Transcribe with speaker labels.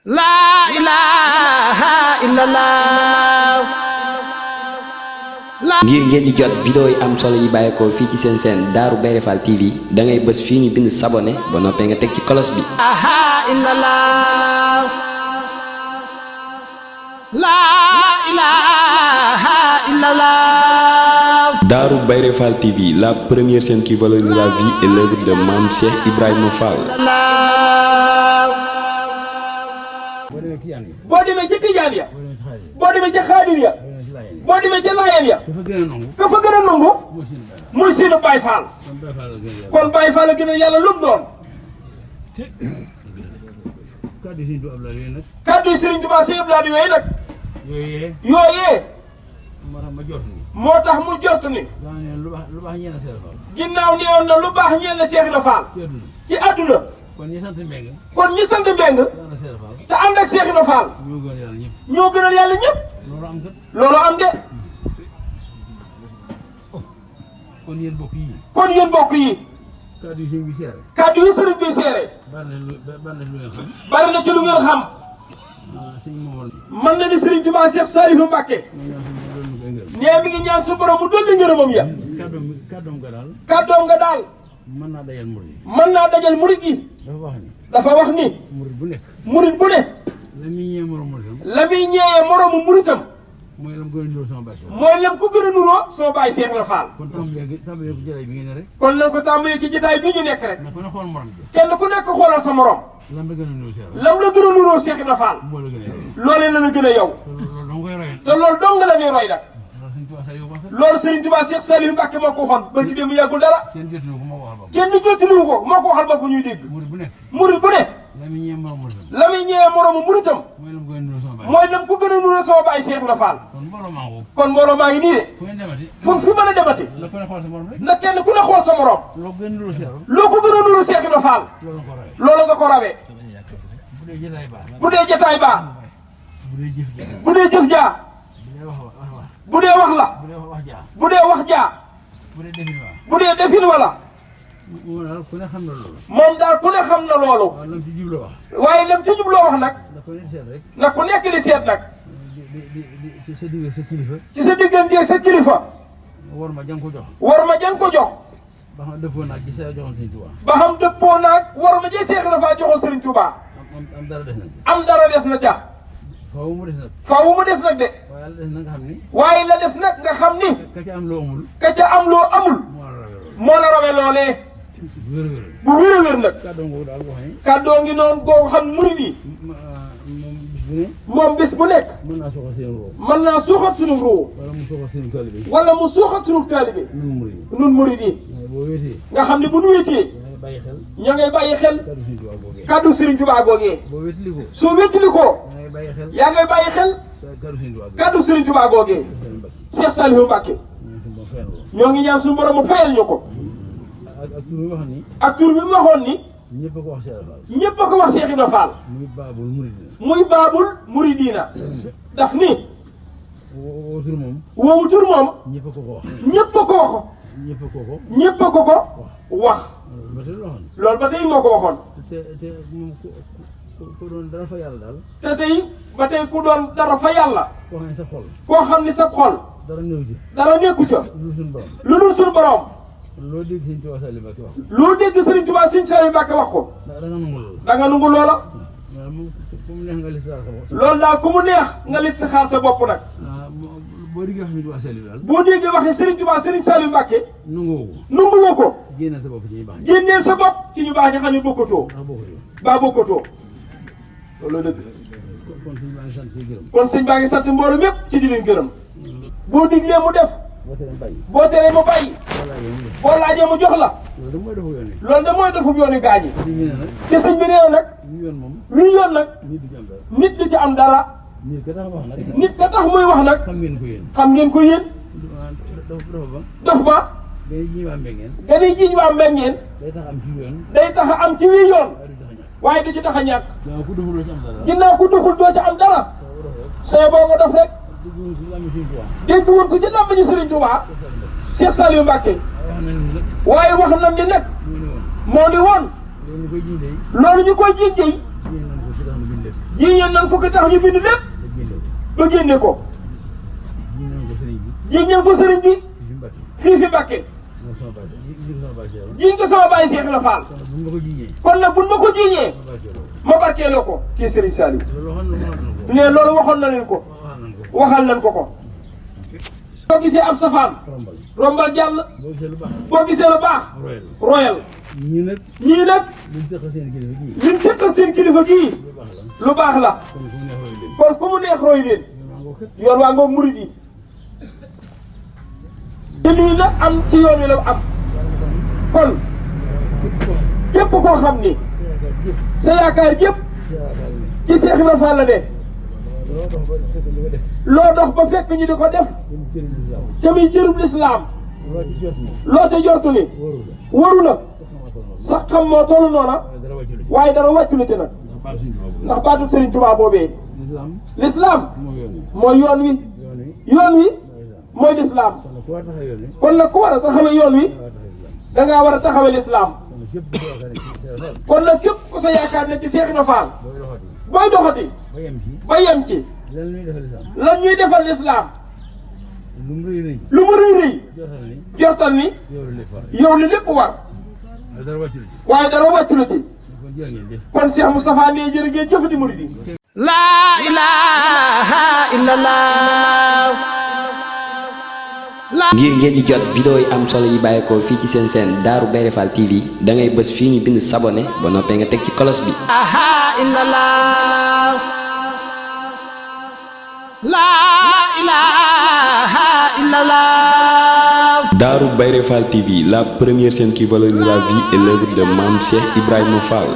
Speaker 1: La ilaha illallah.
Speaker 2: ngir ngeen di jot vidéo yi am solo yi bàyyeekoo fii ci seen chaîne Darou Bairé Fall TV da ngay bës fii ñu bind s'abonner ba noppee nga teg ci cloche bi.
Speaker 1: La ilaha illallah.
Speaker 2: Darou Bairé Fall TV, la première chaîne qui valorise la vie et l'œuvre de Mame Cheikh Ibrahima Fall.
Speaker 3: boo demee ci tijaan ya boo demee ci xaadir ya boo demee ci laayeen ya ka fa gën a nangu muy seenu Baay Faal kon Baay Faal a gën a yàlla lu mu doon kàddu yi Sëriñ Tuubaa Sëriñ Abdou Lahad yooyu nag yooyee moo tax mu jot ni ginnaaw ne woon na lu baax ñeel na Cheikh Ibra Fall ci àdduna kon ñi sant Mbeng te ànd ak Cheikh Ibra Fall ñoo gënal yàlla ñëpp loolu am de kon yéen bokk yi kàddu yi sëriñ bi seere bari na ci lu ngeen xam man na di Sëriñ Tuubaa Cheikh Saliou Mbacké nee mi ngi ñaan su borom mu dolli ngërëmam ya kàddoom nga daal mën naa dajal murit yi dafa wax ni murit bu ne la muy ñeewee moroomu muritam mooy lam ko gën a nuroo sama baay Cheikh Ibra Fall kon nañ ko tàmbalee ci jotaay bi ñu nekk rek kenn ku nekk xoolal sa morom lam la gën a nuroo Cheikh Ibra Fall loolee la gën a yow te loolu dong nga la ñuy roy nag loolu Sëriñ Tuubaa Cheikh Saliou Mbacké moo ko waxoon barki démb yàggul dara kenn jottaliwu ko moo ko waxal bopp ñuy dégg murit bu ne la muy ñëwee moroomu muritam mooy lam ko gën a nuroo sama baay Cheikh Ibra Fall kon mbooloo maa ngi nii de fu mën a demati na kenn ku ne xool sa morom loo ko gën a nuroo Cheikh Ibra Fall loolu nga ko rawee bu dee jotaay baa bu dee jëf jaa bu dee wax la bu dee wax jaa bu dee defin wala moom daal ku ne xam na loolu waaye lam ci jubloo wax nag na ku nekk di seet nag ci sa diggante sa kilifa war ma jang ko jox ba xam dëppoo naag war ma jee Seex dafa joxoon Sëriñ Tuubaa am dara des na ca faaw mu des nag de waaye la des nag nga xam ni ka ca am loo amul moo la rawee loolee bu wér a wér nag kàddoo ngi noonu goo xam murid yi moom bis bu nekk mën naa suuxat sunu ruu wala mu suuxat sunu taalibe nun murid yi nga xam ne bu nu wéetee ña ngay bàyyi xel kàddu Sëriñ Tuubaa googee soo wéetali ko yaa ngay bàyyi xel kàddu Sëriñ Tuubaa googee Cheikh Saliou Mbacké ñoo ngi ñaan suñu borom mu fayal ñu ko ak tur bi mu waxoon ni ñëpp a ko wax Cheikh Ibra Fall muy baabul muridina daf ni woowu tur moom ñëpp a ko wax loolu ba tey moo ko waxoon ku doon dara fa yàlla daal te tey ba tey ku doon dara fa yàlla koo xam ni sa xol dara nekku ca lu dul suñu borom loo dégg Sëriñ Tuubaa Sëriñ Mbacké wax ko da nga nangu loola loolu daal ku mu neex nga listixaar sa bopp nag boo déggee waxi Sëriñ Tuubaa Sëriñ Saliou Mbacké nanguwoo ko génneel sa bopp ci ñu baax ñi xam ne bokkatoo loolu dëgg kon sëñ baa ngi sant mbooloo mépp ci di leen gërëm boo diglee mu def boo teree mu bàyyi boo laajee mu jox la loolu da mooy defub yoonu gaañi te sëñ bi nee nag wii yoon nag nit du ci am dara nit ka tax muy wax nag xam ngeen ko yéen dof ba gani jiiñ waa mbengeen day tax a am ci wii yoon waaye du ci tax a ñàkk ginnaaw ku doxul doo ci am dara soo boo nga def rek dégg woon ko ci làmmiñu Sëriñ Tuubaa Cheikh Saliou Mbacké waaye wax nañ ni nag moo ni woon loolu ñu koy jiiñ jiiñoon nan ko ko tax ñu bind lépp ba génne ko jiiñoon ko sëriñ bi fii fi Mbàkke jiiñ ko sama baay Seex Ibra Faal kon nag buñ ma ko jiiñee ma barkeeloo ko kii Sëriñ Saliou ne loolu waxoon na leen ko waxal nañ ko ko boo gisee ab safaan rombal jàll boo gisee lu baax royal ñii nag liñ seqal seen kilifa gii lu baax la kon ku mu neex roy leen yoon waa ngoog murid yi te lii nag am ci yoon wi la am kon képp koo xam ni sa yaakaar yëpp ci Seex Ibra Faal la de loo dox ba fekk ñu di ko def ca muy cërub lislaam loo ca jortu ni waru la sax xam moo tollu noona waaye dara wàccu la ci nag ndax baatu Sëriñ Tuubaa boobee lislaam mooy yoon wi mooy lislaam kon nag ku war a taxawe yoon wi dangaa war a taxawe lislaam kon nag képp ku sa yaakaar ne ci Seex Ibra Faal booy doxati ba yem ci lan ñuy defal lislaam lu mu rëy rëy jortal ni yow li lépp war waaye dara wàccu la ci kon Cheikh Moustapha ne jërë ngeen jëfati murid yi
Speaker 1: laa ilaaha illallah.
Speaker 2: ngir ngeen di jot vidéo yi am solo yi bàyyeekoo fii ci seen seen Darou Bairé Fall TV da ngay bës fii ñu bind s'abonner ba noppee nga teg ci cloche bi. Darou Bairé Fall TV, la première chaîne qui valorise la vie et l'œuvre de Mame Cheikh Ibrahima Fall.